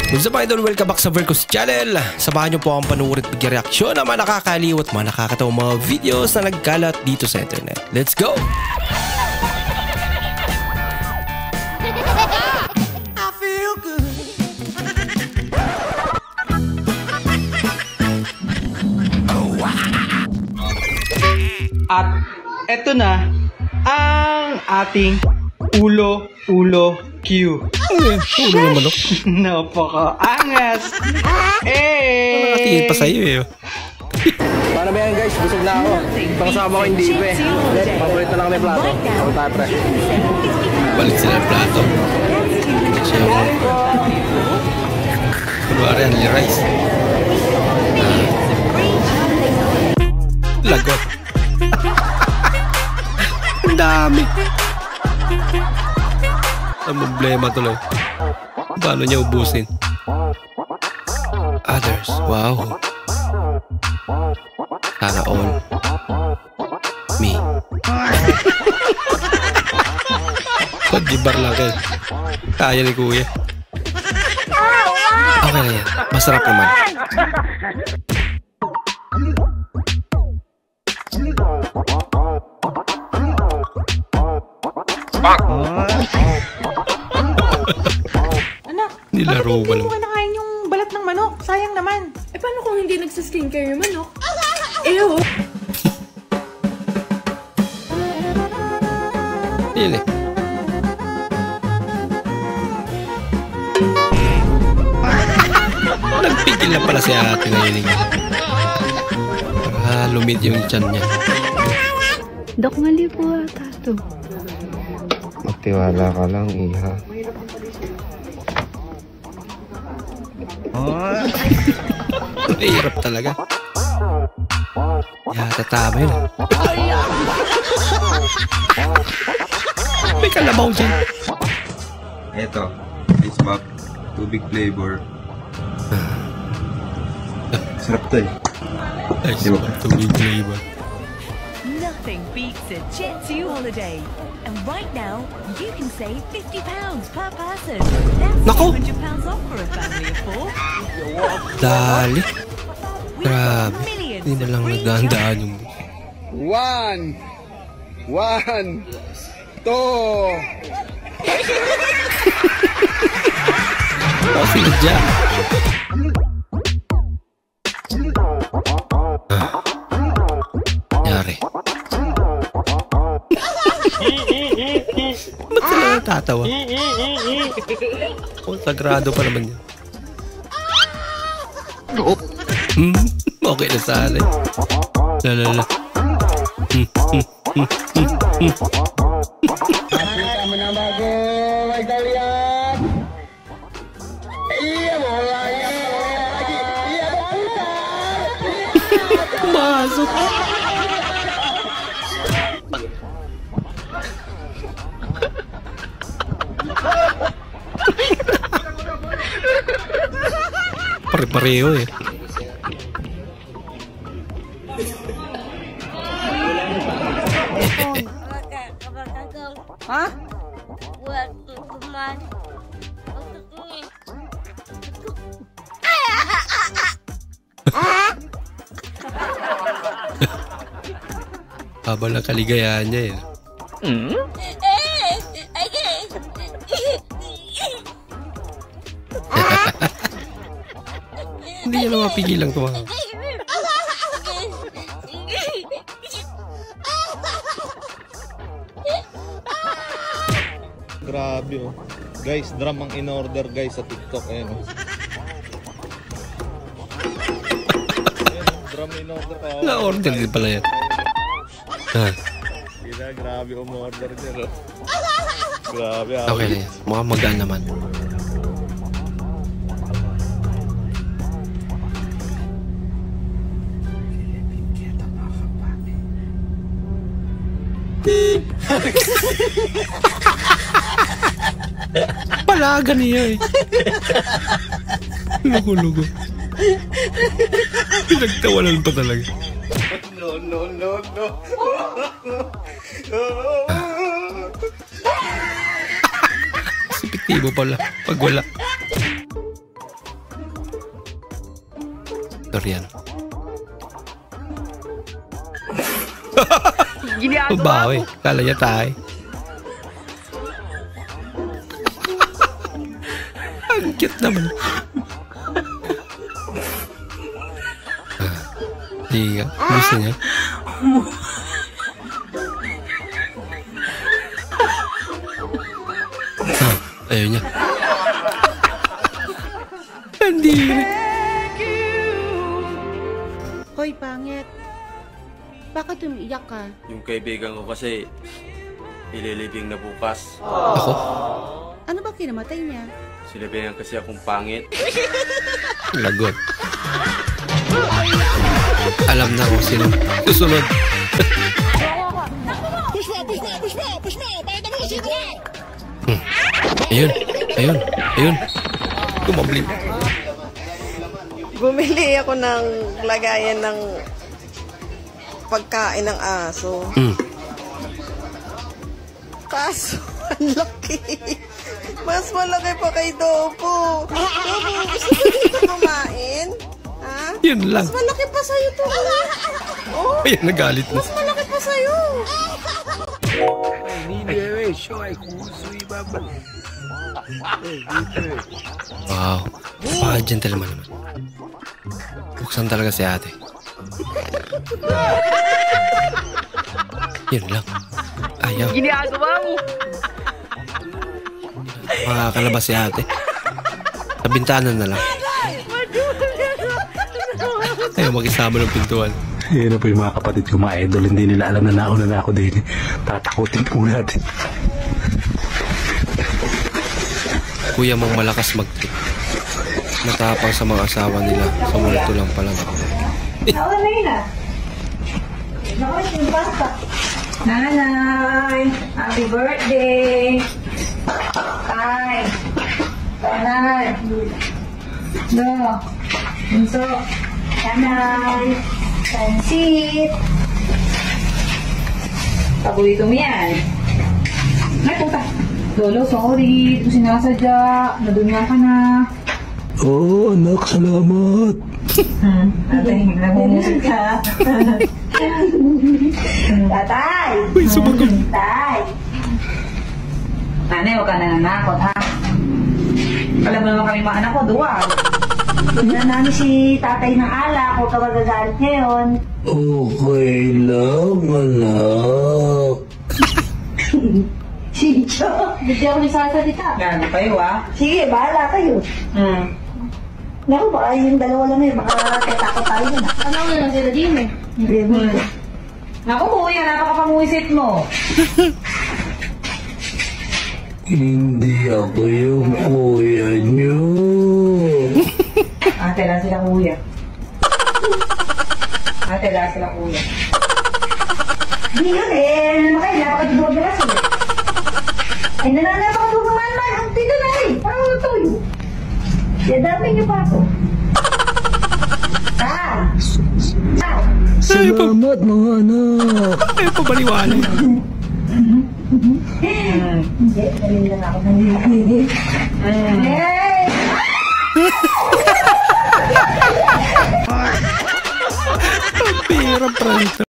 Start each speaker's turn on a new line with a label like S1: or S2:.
S1: What's up idol? Welcome back sa Vercos channel. Samahan niyo po akong panuorin at mag-reaksyon ng mga nakakaliw at mga nakakatawang mga videos na nagkalat dito sa internet. Let's go! I feel good.
S2: At eto na ang ating ulo Q.
S1: Ulo ng manok.
S2: Napaka-angas.
S1: Nakatingin pa sa'yo eh.
S3: Paano ba yan guys? Busog na ako. Pangasama ko hindi pa eh. Papalit na lang kami plato. Ako tayo pre.
S1: Balik sila ng plato. Siya kunwari ang rice. Lagot. Ang dami. Ang problema tuloy. Paano niya ubusin? Others. Wow. Sana all. Me. Pag-gibar lang kayo. Kaya ni kuya. Okay na yan. Masarap naman.
S4: Anak,
S1: Nilaro ba
S4: hindi
S1: lang?
S4: mo kinakain yung balat ng manok? Sayang naman.
S5: Eh, paano kung hindi nagsa-skincare yung manok? Ew!
S1: Yun eh. Nagpigil na pala si ate ngayon eh. Para lumid yung tiyan niya.
S6: Dok, mali po ata to.
S3: Magtiwala ka lang, iha.
S1: Mahirap talaga. Yata tama yun. May kalabaw dyan.
S7: Eto, ice pop, tubig flavor. Sarap to eh.
S1: Ay, diba? Tubig flavor.
S8: Nothing beats a Jet2 holiday. And right now, you can save £50 per person. That's
S1: Nako!
S8: £200 off for a family of 4.
S1: Dali. Grabe. Hindi na lang nagdaan yung...
S3: 1, 2.
S1: Kasi dyan. Nyari. Ba't sila natatawa? Oh, sagrado pa naman yan. Okay na sana. Lala.
S3: Tama na bago, may kalian. Iya mo lagi. Iya mo.
S1: Masok. Pare-pareho eh.
S4: Ha?
S5: Buat teman.
S1: Habang ang kaligayahan niya eh. Hindi niya na mapigilang tumawa.
S9: Grabe oh. Guys, drum ang in-order guys sa TikTok. Ayan oh. Ayan, drum in-order ka.
S1: Na-order din pala yan. Ha?
S9: Kira, grabe umorder niya oh. Grabe ah.
S1: Okay na yan. Mukhang magaan naman. Palaga niya eh. Lugo-lugo. Pinagtawanan pa talaga.
S3: No.
S1: Epektibo pala pag wala. Dorian. Bawi. Kala niya tayo. Ang cute naman. Di ka. Gusto niya. Ayaw niya. Andiri.
S4: Hoy, pangit. Bakit umiiyak ka?
S9: Yung kaibigan ko kasi, ililibing na bukas.
S1: Ako?
S4: Ano ba kinamatay niya?
S9: Sinabihan kasi akong pangit.
S1: Lagot. Alam na kung sino susunod. Ayun. Kumabli.
S10: Bumili ako ng lagayan ng pagkain ng aso. Kaso, ang laki. Mas malaki pa kay Dopo. Dopo, gusto mo dito kumain? Ha?
S1: Yun lang.
S10: Mas malaki pa sa'yo to. Oh,
S1: ayun, nagalit na.
S10: mas malaki pa sa'yo.
S1: Wow. Pa-gentleman naman. Buksan talaga si ate. Yun lang. Ayaw.
S8: Ginagawa mo.
S1: Makakalabas si ate. Sa bintana na lang. Ayaw mag-isama ng pintuan.
S11: Yan na po yung mga kapatid ko, mga idol. Hindi nila alam na nauna na ako din. Tatakutin po natin.
S1: Kuya mong malakas mag-trip. Matapang sa mga asawa nila. Sa multo lang pala.
S4: Nanay! Happy birthday! Ay! Nanay! No! Bunso! Nanay! Pansit! Paborito mo yan! Ay, puta! Lolo, sorry! Ito sinasadya! Nadunyan ka na!
S11: Oo, anak, salamat!
S4: Tatay, nagmumusin ka! Tatay!
S1: Uy, sumagot!
S4: Tay! Nanay, huwag ka nananakot, ha? Alam mo naman kami mga anak ko, duwag. Tignan namin si tatay ng alak, huwag ka magagalit ngayon.
S11: Okay lang, anak.
S4: Chicho! Hindi ako nisasalita. Gago kayo, ha? Sige, bahala kayo. Naku, baka yung dalawa lang yun, baka katakot tayo yun, ha? Ano na lang sila din, eh? Naku, kuya, napakapanguisit mo.
S11: Hindi ako yung kuya niyo.
S4: Ate lang sila kuya. Ate lang sila kuya. Hindi yun eh. Ano kayo? Napakadubog na kasi. Ay, napakadubog naman man. Ang tito na eh. Parang matuyo. Kaya dami niyo pa ako.
S11: Salamat mga anak.
S1: Ayaw pa baliwala.
S4: Hindi, dali lang ako nangyayari. Hey!
S1: Ang pira, prank.